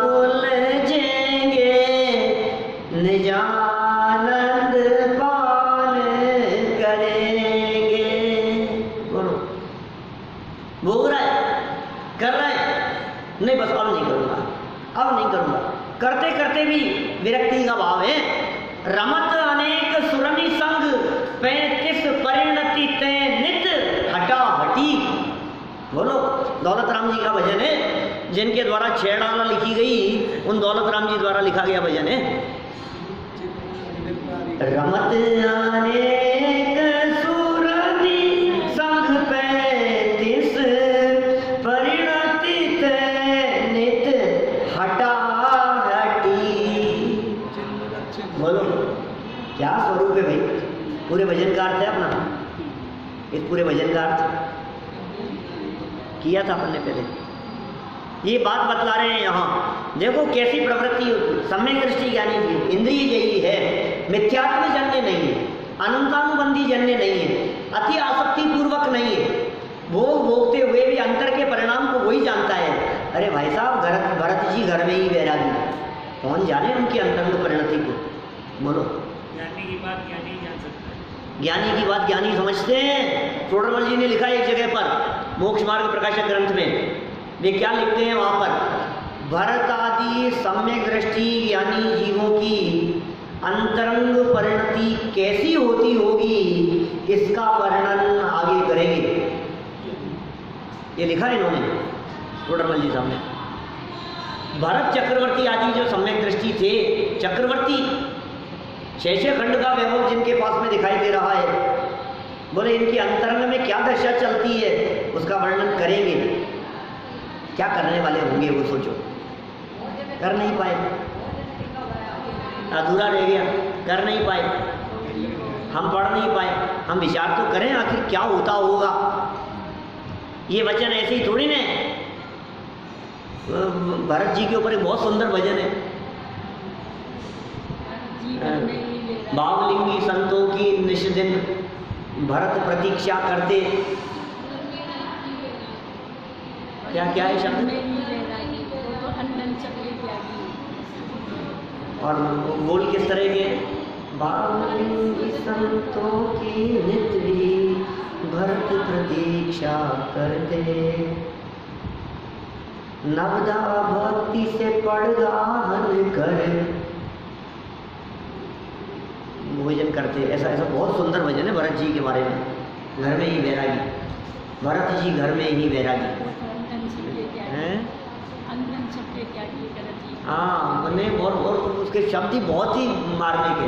उलझेंगे, निजानंद पान करेंगे। बोलो, भोग रहा है, कर रहा है, नहीं बस अब नहीं करूँगा, अब नहीं करूँगा, करते करते भी विरक्ति का भाव है। रमत अनेक सुरनि संग 35 परिणति तय नित हटा हटी। बोलो, दौलत राम जी का भजन है, जिनके द्वारा 6 डाला लिखी गई, उन दौलत राम जी द्वारा लिखा गया भजन है। रमत अनेक सुरनि संग 35 परिणति तय नित हटा हटी। बोलो, क्या स्वरूप है भाई? पूरे भजन का अर्थ है अपना, इस पूरे भजन का अर्थ किया था अपन ने पहले। ये बात बतला रहे हैं यहाँ। देखो कैसी प्रवृत्ति होती। सम्यक दृष्टि ज्ञानी जी इंद्रिय जयी है, मिथ्यात्व जन्य नहीं है, अनंतानुबंधी जन्य नहीं है, अति आसक्ति पूर्वक नहीं है, भोग भोगते हुए भी अंतर के परिणाम को वही जानता है। अरे भाई साहब, भरत जी घर में ही वैरागी, कौन जाने उनकी अंतरंग परिणति को। बोलो, ज्ञानी की बात ज्ञानी जान सकता है, ज्ञानी की बात ज्ञानी समझते हैं। टोडरमल जी ने लिखा एक जगह पर, मोक्ष मार्ग प्रकाशक ग्रंथ में, वे क्या लिखते हैं वहां पर, भरत आदि सम्यक दृष्टि ज्ञानी जीवों की अंतरंग परिणति कैसी होती होगी, इसका वर्णन आगे करेंगे। ये लिखा है इन्होंने, टोडरमल जी साहब ने। भरत चक्रवर्ती आदि जो सम्यक दृष्टि थे, चक्रवर्ती 6 खंड का वैभव जिनके पास में दिखाई दे रहा है, बोले इनकी अंतरंग में क्या दशा चलती है, उसका वर्णन करेंगे। क्या करने वाले होंगे वो सोचो, कर नहीं पाए, अधूरा रह गया, कर नहीं पाए, हम पढ़ नहीं पाए, हम विचार तो करें आखिर क्या होता होगा। ये वचन ऐसे ही थोड़ी ना, भरत जी के ऊपर एक बहुत सुंदर भजन है, भावलिंगी संतों की निष्दिन भरत प्रतीक्षा करते। क्या क्या है शब्द, और बोल किस तरह के, भावलिंगी संतों की नित्य भरत प्रतीक्षा करते, नवदा भक्ति से पड़गाहन कर भोजन करते। ऐसा ऐसा बहुत सुंदर भजन है भरत जी के बारे में। घर में ही वैरागी, भरत जी घर में ही वैरागी हैं। हाँ, मैंने और उसके शब्द ही बहुत ही मारने के,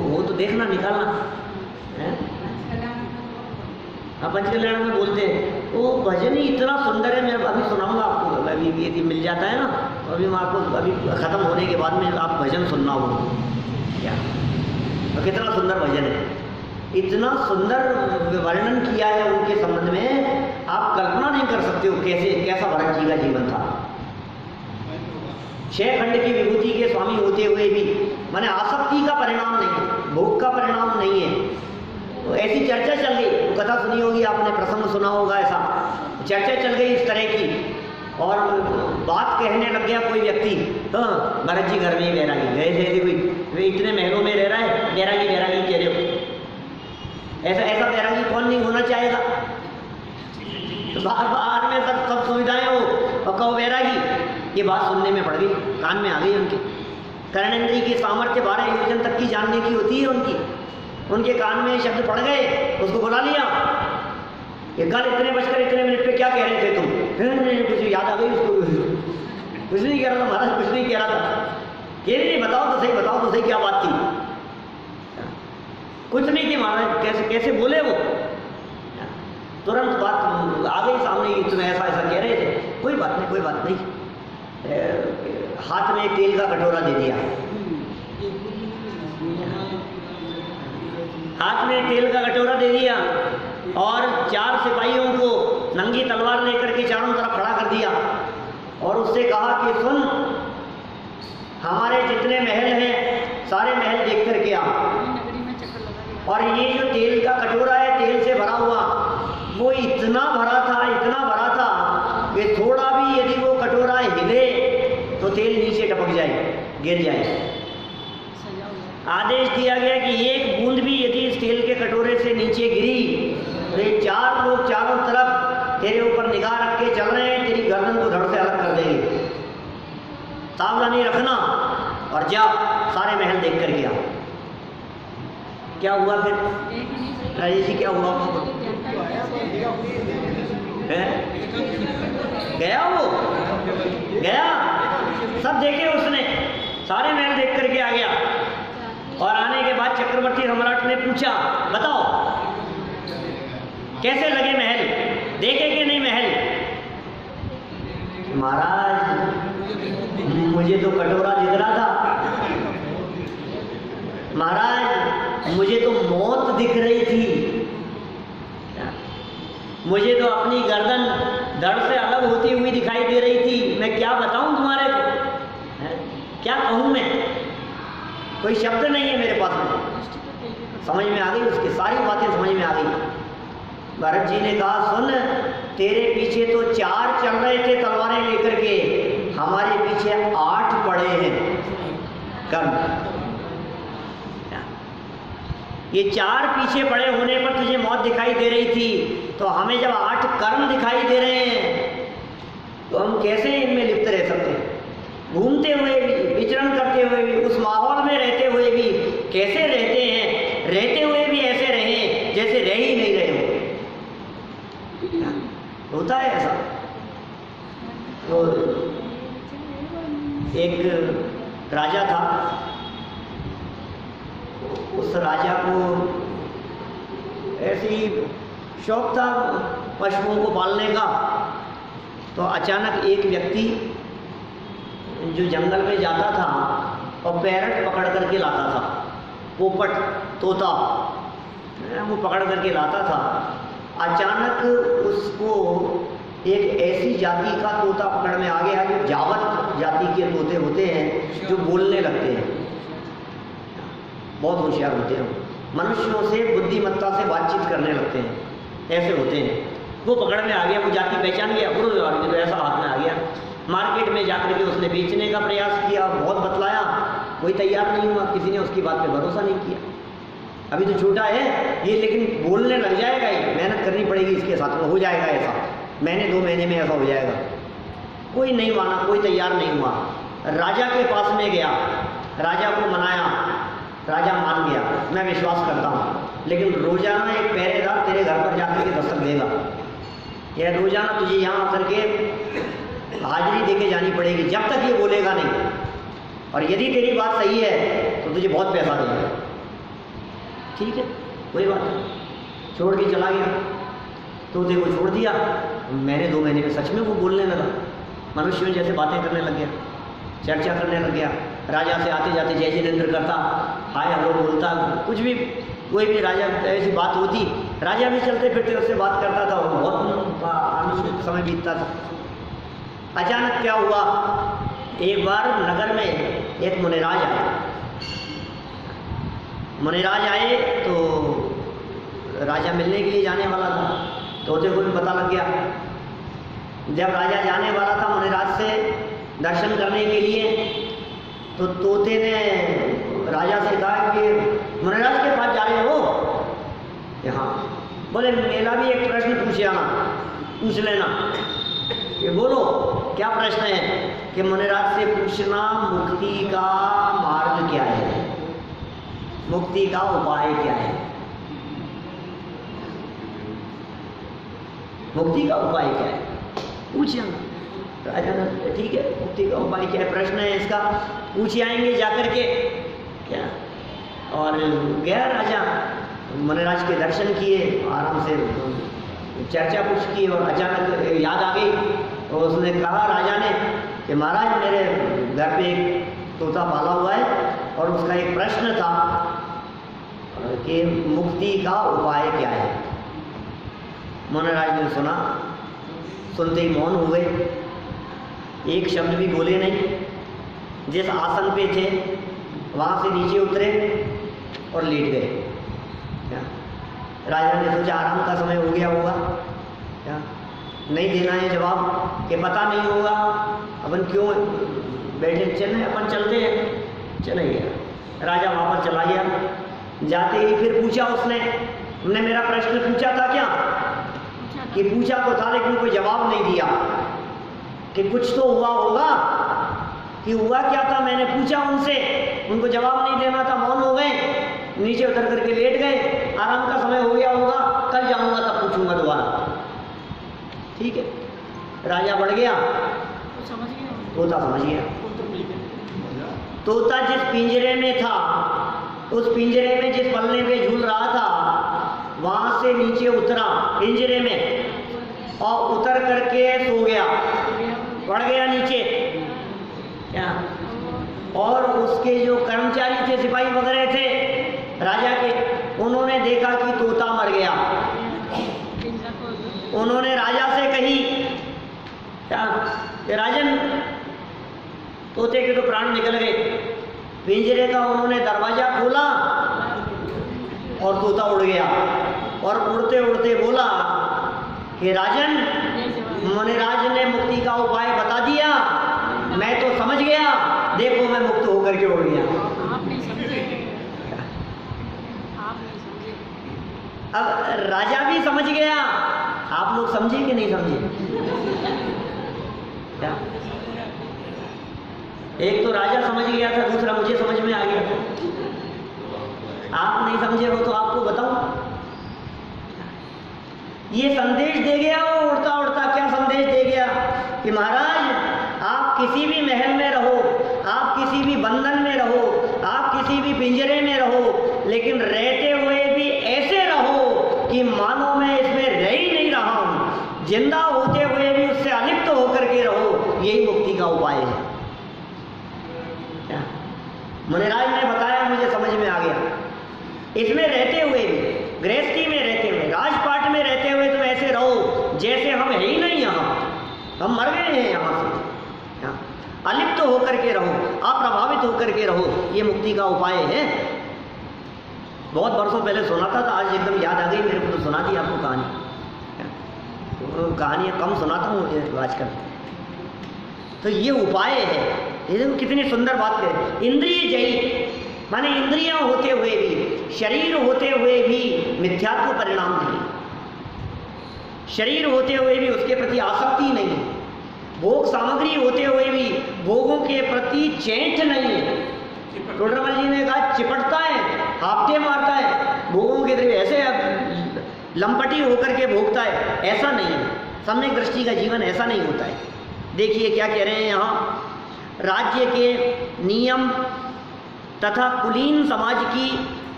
वो तो देखना निकालना है। हाँ, पंचकल्याण में बोलते हैं, वो भजन ही इतना सुंदर है। मैं अभी सुनाऊंगा आपको, अभी यदि मिल जाता है ना, तो अभी मैं आपको अभी ख़त्म होने के बाद में आप भजन सुनना हो क्या, तो कितना सुंदर भजन है। इतना सुंदर वर्णन किया है उनके संबंध में, आप कल्पना नहीं कर सकते हो कैसा भरत जी का जीवन था। 6 खंड की विभूति के स्वामी होते हुए भी माने आसक्ति का परिणाम नहीं, भोग का परिणाम नहीं है। तो ऐसी चर्चा चल गई, कथा सुनी होगी आपने, प्रसंग सुना होगा, ऐसा चर्चा चल गई इस तरह की, और बात कहने लग गया कोई व्यक्ति, हाँ भरत जी घर में ही बैरागी, ऐसे कोई वे इतने महलों में रह रहा है, बैरागी बैरागी कह रहे हो, ऐसा बैरागी कौन नहीं होना चाहेगा। तो बाहर में सब सुविधाएं हो और कहो बैरागी, ये बात सुनने में पड़ गई, कान में आ गई उनके। कर्णेंद्रिय की सामर्थ्य 12 योजन तक की जानने की होती है उनके कान में शब्द पड़ गए, उसको बुला लिया, ये कल इतने बजकर इतने मिनट पे क्या कह रहे थे तुम? कुछ याद आ गई उसको, कुछ नहीं कह रहा था महाराज, कुछ नहीं कह रहा था। कह रही बताओ तो सही क्या बात थी? कुछ नहीं थी महाराज, कैसे बोले वो? तुरंत बात आ गई सामने, तुम ऐसा कह रहे थे, कोई बात नहीं। हाथ में तेल का कटोरा दे दिया, हाथ में तेल का कटोरा दे दिया, और 4 सिपाहियों को नंगी तलवार लेकर के चारों तरफ खड़ा कर दिया, और उससे कहा कि सुन, हमारे जितने महल हैं सारे महल देख करके आ, और ये जो तेल का कटोरा है तेल से भरा हुआ, वो इतना भरा था कि थोड़ा भी यदि वो कटोरा हिले तो तेल नीचे टपक जाए, गिर जाए। आदेश दिया गया कि एक बूंद भी यदि इस तेल के कटोरे से नीचे गिरी तो ये 4 लोग चारों तरफ तेरे ऊपर निगाह रख के चल रहे हैं, तेरी गर्दन को धड़ से अलग कर देंगे, सावधानी रखना, और जा सारे महल देख कर गया। क्या हुआ फिर राजेश जी, क्या हुआ? गया सब देखे उसने, सारे महल देख करके आ गया, और आने के बाद चक्रवर्ती सम्राट ने पूछा, बताओ कैसे लगे महल, देखे कि नहीं महल? महाराज मुझे तो कटोरा दिख रहा था, महाराज मुझे तो मौत दिख रही थी, मुझे तो अपनी गर्दन धड़ से अलग होती हुई दिखाई दे रही थी। मैं क्या बताऊं तुम्हारे को, क्या कहूं मैं, कोई शब्द नहीं है मेरे पास में। समझ में आ गई उसकी सारी बातें, समझ में आ गई। भरत जी ने कहा, सुन, तेरे पीछे तो 4 चल रहे थे तलवारें लेकर के, हमारे पीछे 8 पड़े हैं कर्ण। ये 4 पीछे पड़े होने पर तुझे मौत दिखाई दे रही थी, तो हमें जब 8 कर्म दिखाई दे रहे हैं तो हम कैसे इनमें लिप्त रह सकते हैं? घूमते हुए भी, विचरण करते हुए भी, उस माहौल में रहते हुए भी कैसे रहते हैं? रहते हुए भी ऐसे रहें जैसे रह ही नहीं रहे हो। होता है ऐसा। तो एक राजा था, उस राजा को ऐसी शौक था पशुओं को पालने का, तो अचानक एक व्यक्ति जो जंगल में जाता था और पैरट पकड़ करके लाता था, पोपट तोता वो पकड़ करके लाता था। अचानक उसको एक ऐसी जाति का तोता पकड़ में आ गया जो जावत जाति के तोते होते हैं, जो बोलने लगते हैं, बहुत होशियार होते हैं, मनुष्यों से बुद्धिमत्ता से बातचीत करने लगते हैं, ऐसे होते हैं। वो पकड़ में आ गया, वो जाति पहचान गया, तो ऐसा हाथ में आ गया। मार्केट में जाकर के उसने बेचने का प्रयास किया, बहुत बतलाया, कोई तैयार नहीं हुआ, किसी ने उसकी बात पे भरोसा नहीं किया। अभी तो छोटा है ये, लेकिन बोलने लग जाएगा, ही मेहनत करनी पड़ेगी इसके साथ में, हो जाएगा ऐसा, महीने 2 महीने में ऐसा हो जाएगा। कोई नहीं माना, कोई तैयार नहीं हुआ। राजा के पास में गया, राजा को मनाया, राजा मान गया, मैं विश्वास करता हूँ, लेकिन रोजाना एक पहरेदार तेरे घर पर जाकर के दस्तक देगा, यह रोजाना तुझे यहाँ आकर के हाजिरी देके जानी पड़ेगी, जब तक ये बोलेगा नहीं, और यदि तेरी बात सही है तो तुझे बहुत पैसा देगा। ठीक है, कोई बात नहीं, छोड़ के चला गया। तोते को छोड़ दिया, मैंने 2 महीने में सच में वो बोलने लगा, मनुष्यों जैसे बातें करने लग गया, चर्चा करने लग गया, राजा से आते जाते जय जिनेंद्र करता, हाय हेलो बोलता, कुछ भी कोई भी राजा ऐसी बात होती, राजा भी चलते फिरते उससे बात करता था, वो बहुत आनंदित समय बीतता था। अचानक क्या हुआ, एक बार नगर में एक मुनिराज आए। मुनिराज आए तो राजा मिलने के लिए जाने वाला था, तोते को भी पता लग गया। जब राजा जाने वाला था मुनिराज से दर्शन करने के लिए, तो तोते ने राजा से कहा कि मुनिराज के पास जा रहे हो? यहाँ बोले मेरा भी एक प्रश्न पूछ लेना। ये बोलो क्या प्रश्न है? कि मुनिराज से पूछना मुक्ति का मार्ग क्या है, मुक्ति का उपाय क्या है, मुक्ति का उपाय क्या है, पूछिए। राजा ने ठीक है, मुक्ति का उपाय क्या है, प्रश्न है इसका, पूछे आएंगे जाकर के क्या। और गया राजा, मुनिराज के दर्शन किए, आराम से चर्चा पूछ की, और अचानक याद आ गई। तो उसने कहा राजा ने कि महाराज मेरे घर पे एक तोता पाला हुआ है और उसका एक प्रश्न था कि मुक्ति का उपाय क्या है। मुनिराज ने सुना, सुनते ही मौन हुए, एक शब्द भी बोले नहीं। जिस आसन पे थे वहाँ से नीचे उतरे और लेट गए। राजा ने सोचा आराम का समय हो गया होगा, क्या नहीं देना है जवाब कि पता नहीं होगा, अपन क्यों बैठे, चले अपन चलते हैं। चले गया राजा, वापस चला गया। जाते ही फिर पूछा उसने मेरा प्रश्न पूछा था क्या, कि पूछा तो था लेकिन कोई जवाब नहीं दिया, कि कुछ तो हुआ होगा, कि हुआ क्या था, मैंने पूछा उनसे, उनको जवाब नहीं देना था, मौन हो गए, नीचे उतर करके लेट गए। आराम का समय हो गया होगा, कल जाऊंगा तब पूछूंगा दोबारा। ठीक है, राजा बढ़ गया, तोता समझ गया। तोता जिस पिंजरे में था, उस पिंजरे में जिस पल्ले पे झूल रहा था, वहां से नीचे उतरा पिंजरे में और उतर करके सो गया, पड़ गया नीचे क्या। और उसके जो कर्मचारी थे, सिपाही वगैरह थे राजा के, उन्होंने देखा कि तोता मर गया। उन्होंने राजा से कही क्या कि राजन, तोते के तो प्राण निकल गए। पिंजरे का उन्होंने दरवाजा खोला और तोता उड़ गया, और उड़ते उड़ते बोला कि राजन, मुनिराज ने मुक्ति का उपाय बता दिया, मैं तो समझ गया, देखो मैं मुक्त होकर के उड़ गया। आप नहीं समझे। अब राजा भी समझ गया, आप लोग समझे कि नहीं समझे? क्या एक तो राजा समझ गया था, दूसरा मुझे समझ में आ गया था। आप नहीं समझे हो तो आपको बताऊं, ये संदेश दे गया वो उड़ता उड़ता। क्या संदेश दे गया? कि महाराज आप किसी भी महल में रहो, आप किसी भी बंधन में रहो, आप किसी भी पिंजरे में रहो, लेकिन रहते हुए भी ऐसे रहो कि मानो मैं इसमें रह ही नहीं रहा हूं, जिंदा होते हुए भी उससे अलिप्त होकर के रहो, यही मुक्ति का उपाय है। क्या मुनिराज ने बताया, मुझे समझ में आ गया। इसमें रहते हुए भी, गृहस्थी में रहते हुए, राजपाट में रहते हुए तुम ऐसे रहो जैसे हम है ही नहीं, यहाँ हम मर गए हैं, यहाँ से अलिप्त तो होकर के रहो, अप्रभावित होकर के रहो, ये मुक्ति का उपाय है। बहुत वर्षों पहले सुना था, तो आज एकदम याद आ गई मेरे को, तो सुना दी आपको कहानी। तो कहानियाँ कम सुनाता हूँ आजकल। तो ये उपाय है, ये कितनी सुंदर बात है। इंद्रिय जयी माने इंद्रियां होते हुए भी, शरीर होते हुए भी मिथ्यात्व परिणाम नहीं, शरीर होते हुए भी उसके प्रति आसक्ति नहीं, भोग सामग्री होते हुए भी भोगों के प्रति चैंठ नहीं है। टोडरमल जी ने कहा चिपटता है, हाफते मारता है, भोगों के तरफ ऐसे लंपटी होकर के भोगता है, ऐसा नहीं है। सम्यक दृष्टि का जीवन ऐसा नहीं होता है। देखिए क्या कह रहे हैं यहाँ, राज्य के नियम तथा कुलीन समाज की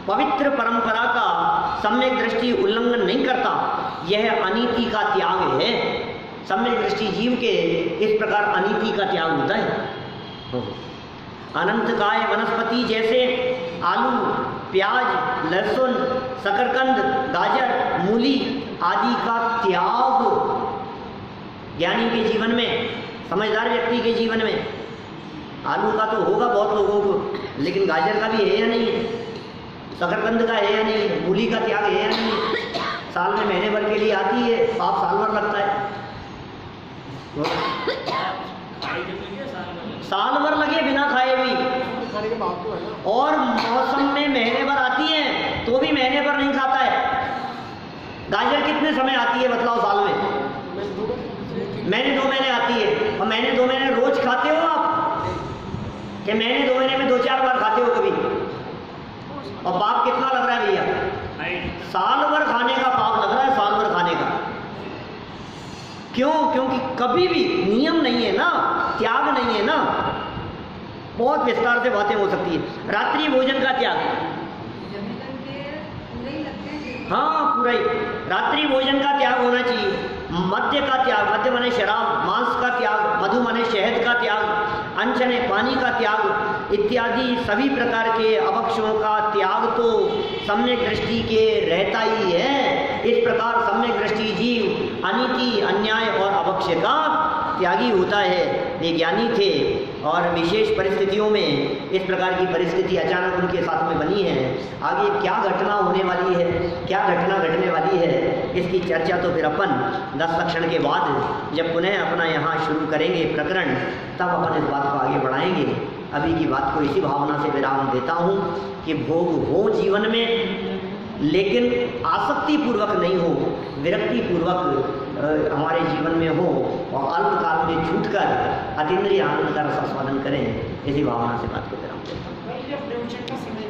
पवित्र परंपरा का सम्यक दृष्टि उल्लंघन नहीं करता, यह अनीति का त्याग है। सम्यक दृष्टि जीव के इस प्रकार अनीति का त्याग होता है। अनंत काय वनस्पति जैसे आलू प्याज, लहसुन, शकरकंद, गाजर, मूली आदि का त्याग ज्ञानी के जीवन में, समझदार व्यक्ति के जीवन में। आलू का तो होगा बहुत लोगों को, लेकिन गाजर का भी है या नहीं है, शकरकंद का है या नहीं है, मूली का त्याग है या नहीं है। साल में महीने भर के लिए आती है, पाप साल भर लगता है, साल भर लगे बिना खाए भी, और मौसम में महीने भर आती है तो भी महीने भर नहीं खाता है। गाजर कितने समय आती है बतलाओ साल में? महीने 2 महीने आती है, और महीने 2 महीने रोज खाते हो आप कि महीने 2 महीने में 2-4 बार खाते हो कभी? और पाप कितना लग रहा है भैया? साल भर खाने का पाप लग रहा है, साल भर खाने का। क्यों? क्योंकि कभी भी नियम नहीं है ना, त्याग नहीं है ना। बहुत विस्तार से बातें हो सकती है। रात्रि भोजन का त्याग, हाँ पूरा ही रात्रि भोजन का त्याग होना चाहिए। मद्य का त्याग, मद्य माने शराब, मांस का त्याग, मधु माने शहद का त्याग, अनचने पानी का त्याग इत्यादि सभी प्रकार के अभक्षों का त्याग तो सम्यक दृष्टि के रहता ही है। इस प्रकार सम्यक दृष्टि जीव अनीति, अन्याय और अभक्ष का त्यागी होता है। ये ज्ञानी थे और विशेष परिस्थितियों में इस प्रकार की परिस्थिति अचानक उनके साथ में बनी है। आगे क्या घटना होने वाली है, क्या घटना घटने वाली है, इसकी चर्चा तो फिर अपन 10 लक्षण के बाद जब पुनः अपना यहाँ शुरू करेंगे प्रकरण, तब अपन इस बात को आगे बढ़ाएंगे। अभी की बात को इसी भावना से विराम देता हूँ कि भोग हो जीवन में, लेकिन आसक्ति पूर्वक नहीं हो, विरक्ति पूर्वक हमारे जीवन में हो, और अल्पकाल में छूटकर अतीन्द्रिय आनंद का रसास्वादन करें। इसी भावना से बात को विराम देता हूँ।